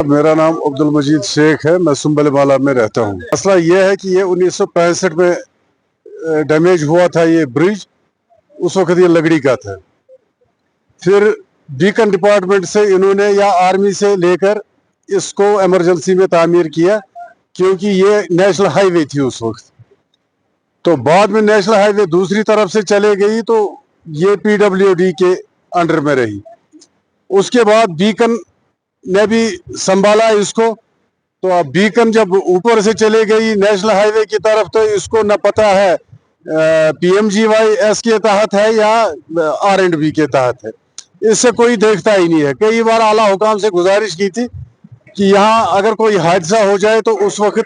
मेरा नाम अब्दुल मजीद शेख है। मैं सुंबल बाला में रहता हूँ। मसला ये है कि ये 1965 में डैमेज हुआ था ये ब्रिज। उस वक्त ये लकड़ी का था। फिर बीकन डिपार्टमेंट से इन्होंने या आर्मी से लेकर इसको इमरजेंसी में तामीर किया, क्योंकि ये नेशनल हाईवे थी उस वक्त। तो बाद में नेशनल हाईवे दूसरी तरफ से चले गई तो ये PWD के अंडर में रही। उसके बाद बीकन ने भी संभाला इसको। तो अब बीकन जब ऊपर से चले गई नेशनल हाईवे की तरफ तो इसको न पता है PMGY के तहत है या R&B के तहत है। इससे कोई देखता ही नहीं है। कई बार आला हुकाम से गुजारिश की थी कि यहाँ अगर कोई हादसा हो जाए तो उस वक्त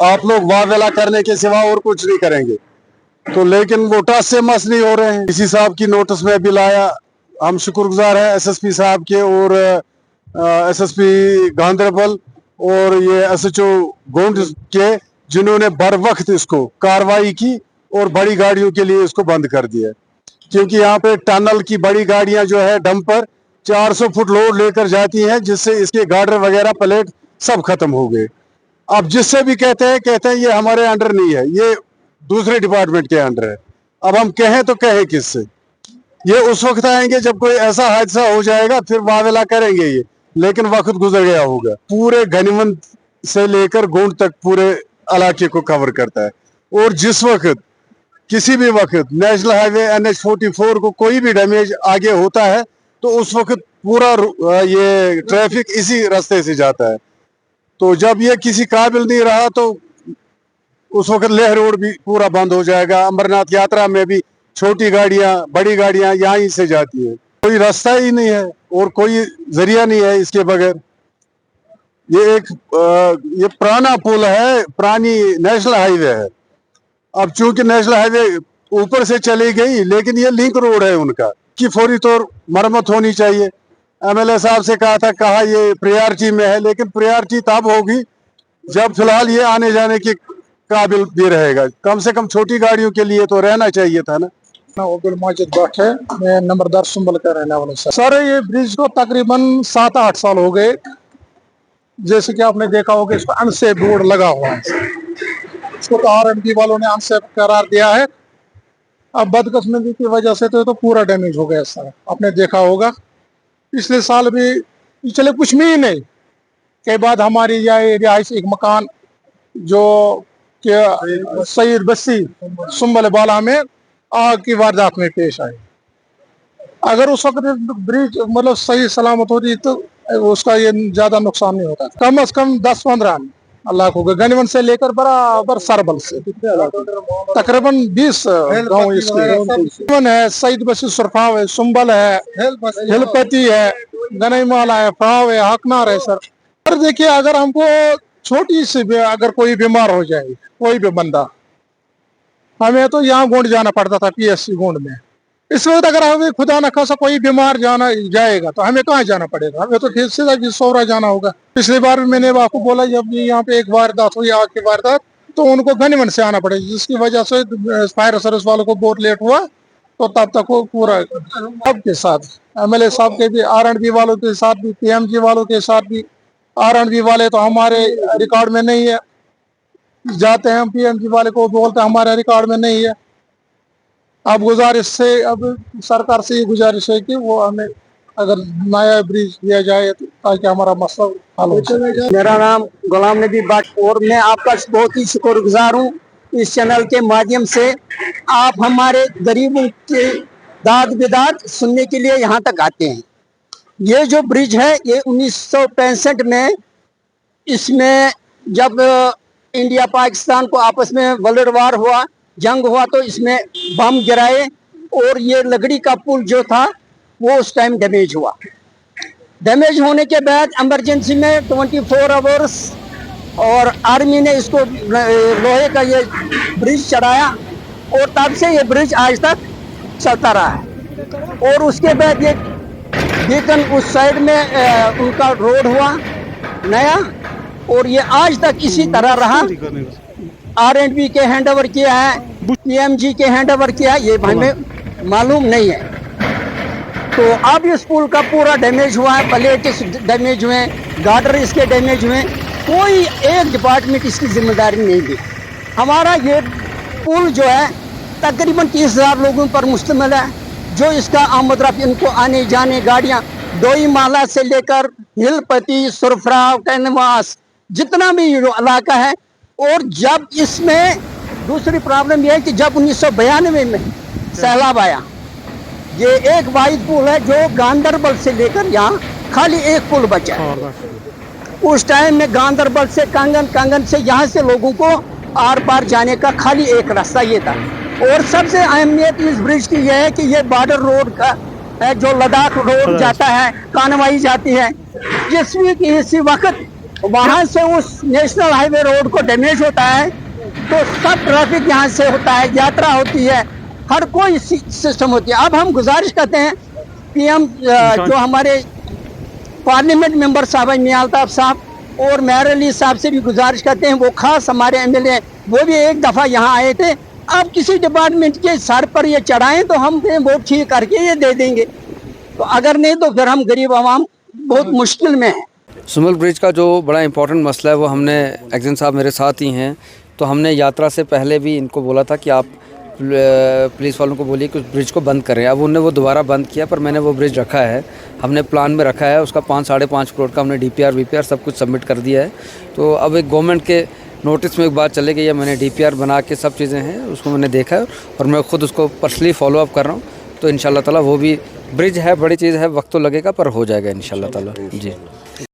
आप लोग वावेला करने के सिवा और कुछ नहीं करेंगे। तो लेकिन वो टस से मस नहीं हो रहे हैं। इसी साहब की नोटिस में भी लाया। हम शुक्रगुजार हैं SSP साहब के और SSP गांधरबल और ये SHO गोंड के, जिन्होंने बर वक्त इसको कार्रवाई की और बड़ी गाड़ियों के लिए इसको बंद कर दिया। क्योंकि यहाँ पे टनल की बड़ी गाड़ियां जो है डंपर 400 फुट लोड लेकर जाती हैं, जिससे इसके गार्डर वगैरह प्लेट सब खत्म हो गए। अब जिससे भी कहते हैं ये हमारे अंडर नहीं है, ये दूसरे डिपार्टमेंट के अंडर है। अब हम कहें तो कहें किससे? ये उस वक्त आएंगे जब कोई ऐसा हादसा हो जाएगा, फिर वावेला करेंगे ये, लेकिन वक्त गुजर गया होगा। पूरे गनीमत से लेकर गोंड तक पूरे इलाके को कवर करता है। और जिस वक्त किसी भी वक्त नेशनल हाईवे NH44 को कोई भी डैमेज आगे होता है तो उस वक्त पूरा ये ट्रैफिक इसी रास्ते से जाता है। तो जब ये किसी काबिल नहीं रहा तो उस वक्त लेह रोड भी पूरा बंद हो जाएगा। अमरनाथ यात्रा में भी छोटी गाड़ियां बड़ी गाड़ियां यहीं से जाती है। कोई रास्ता ही नहीं है और कोई जरिया नहीं है इसके बगैर। ये पुराना पुल है, पुरानी नेशनल हाईवे है। अब चूंकि नेशनल हाईवे ऊपर से चली गई, लेकिन ये लिंक रोड है उनका कि फौरी तौर मरम्मत होनी चाहिए। MLA साहब से कहा ये प्रायोरिटी में है, लेकिन प्रायोरिटी तब होगी जब फिलहाल ये आने जाने के काबिल भी रहेगा। कम से कम छोटी गाड़ियों के लिए तो रहना चाहिए था ना। अब्दुल मजीद भट्ट है, मैं नंबरदार सुंबल का रहने वाला सर। ये ब्रिज को तकरीबन 7-8 साल हो गए। जैसे कि आपने देखा होगा इसको अनसेफ बोर्ड लगा हुआ है। इसको तो R&B वालों ने अनसेफ करार दिया है। अब बदकिस्मती की वजह से तो पूरा डैमेज हो गया सर। आपने देखा होगा पिछले साल भी, पिछले कुछ महीने के बाद हमारी रिहाइश एक मकान जो कि सईद बस्ती सुंबल बाला में आग की वारदात में पेश आई। अगर उस वक्त ब्रिज मतलब सही सलामत होती तो उसका ये ज्यादा नुकसान नहीं होता। कम से कम 10-15 लाख हो गए। गनीमत से लेकर बराबर सरबल से तकरीबन 20 गाँव इसके है। सईद बस्ती सुरफाव है, सुंबल है, हिलपति है, गनीमाला है, फाव है, हकनार है सर। और देखिए अगर हमको छोटी सी भी अगर कोई बीमार हो जाए, कोई भी बंदा, हमें तो यहाँ गोंड जाना पड़ता था PSC गोंड में। इस वक्त अगर हमें खुदा न खासा कोई बीमार जाएगा तो हमें कहाँ जाना पड़ेगा? हमें तो ठीक सीधा सोहरा जाना होगा। पिछली बार भी मैंने आपको बोला जब यहाँ पे एक वारदात हुई, आग की वारदात, तो उनको गनीमत से आना पड़ेगा, जिसकी वजह से फायर सर्विस वालों को बहुत लेट हुआ। तो तब तक वो पूरा सबके साथ MLA साहब के भी, R&B वालों के साथ भी, PMG वालों के साथ भी। R&B वाले तो हमारे रिकॉर्ड में नहीं है, जाते हैं हम PMG वाले को बोलते हैं हमारे रिकॉर्ड में नहीं है। अब गुजारिश से, अब सरकार से ये गुजारिश है कि वो हमें अगर नया ब्रिज दिया जाए तो ताकि हमारा मसला हल हो सके। मेरा नाम गुलाम नबी भट्ट और मैं आपका बहुत ही शुक्रगुजार हूँ। इस चैनल के माध्यम से आप हमारे गरीबों के दाद बिदाद सुनने के लिए यहाँ तक आते हैं। ये जो ब्रिज है ये 1965 में, इसमें जब इंडिया पाकिस्तान को आपस में वर्ल्ड वार हुआ, जंग हुआ, तो इसमें बम गिराए और ये लकड़ी का पुल जो था वो उस टाइम डैमेज हुआ। डैमेज होने के बाद इमरजेंसी में 24 आवर्स और आर्मी ने इसको लोहे का ये ब्रिज चढ़ाया और तब से ये ब्रिज आज तक चलता रहा है। और उसके बाद ये बीकन उस साइड में उनका रोड हुआ नया और ये आज तक इसी तरह रहा। R&B के हैंड ओवर किया है, PMG के हैंड ओवर किया है, ये हमें मालूम नहीं है। तो अब इस पुल का पूरा डैमेज हुआ है, प्लेट्स डैमेज हुए हैं, गार्डर इसके डैमेज हुए हैं, कोई एक डिपार्टमेंट इसकी जिम्मेदारी नहीं ली। हमारा ये पुल जो है तकरीबन 30,000 लोगों पर मुश्तमिल है, जो इसका आमद-रफ्त, इनको आने जाने गाड़ियाँ दोई माला से लेकर हिलपति, सुरफरा, कैनवास, जितना भी इलाका है। और जब इसमें दूसरी प्रॉब्लम यह है कि जब 1992 में सैलाब आया, ये एक वाहिद पुल है जो गांदरबल से लेकर यहाँ खाली एक पुल बचा है। उस टाइम में गांदरबल से कंगन, कंगन से यहाँ से लोगों को आर पार जाने का खाली एक रास्ता ये था। और सबसे अहमियत इस ब्रिज की यह है कि ये बॉर्डर रोड का है, जो लद्दाख रोड जाता है, कानवाई जाती है, इसी वक्त वहाँ से उस नेशनल हाईवे रोड को डैमेज होता है तो सब ट्रैफिक यहाँ से होता है, यात्रा होती है, हर कोई सिस्टम होती है। अब हम गुजारिश करते हैं पीएम जो हमारे पार्लियामेंट मेंबर साहब हैं, मियां अल्ताफ साहब और मेयर अली साहब से भी गुजारिश करते हैं, वो खास हमारे एमएलए, वो भी एक दफ़ा यहाँ आए थे। अब किसी डिपार्टमेंट के सर पर ये चढ़ाएं तो हम वो ठीक करके ये दे देंगे, तो अगर नहीं तो फिर हम गरीब आवाम बहुत मुश्किल में है। सुमल ब्रिज का जो बड़ा इंपॉर्टेंट मसला है वो हमने एक्जन साहब मेरे साथ ही हैं, तो हमने यात्रा से पहले भी इनको बोला था कि आप पुलिस वालों को बोलिए कि उस ब्रिज को बंद करें। अब उन्होंने वो दोबारा बंद किया, पर मैंने वो ब्रिज रखा है, हमने प्लान में रखा है, उसका 5-5.5 करोड़ का हमने डीपीआर वीपीआर सब कुछ सबमिट कर दिया है। तो अब एक गवर्नमेंट के नोटिस में एक बात चले गई है, मैंने डीपीआर बना के सब चीज़ें हैं उसको मैंने देखा है और मैं खुद उसको पर्सनली फॉलो अप कर रहा हूँ। तो इंशाल्लाह ताला वो भी ब्रिज है, बड़ी चीज़ है, वक्त तो लगेगा पर हो जाएगा इंशाल्लाह ताला। जी।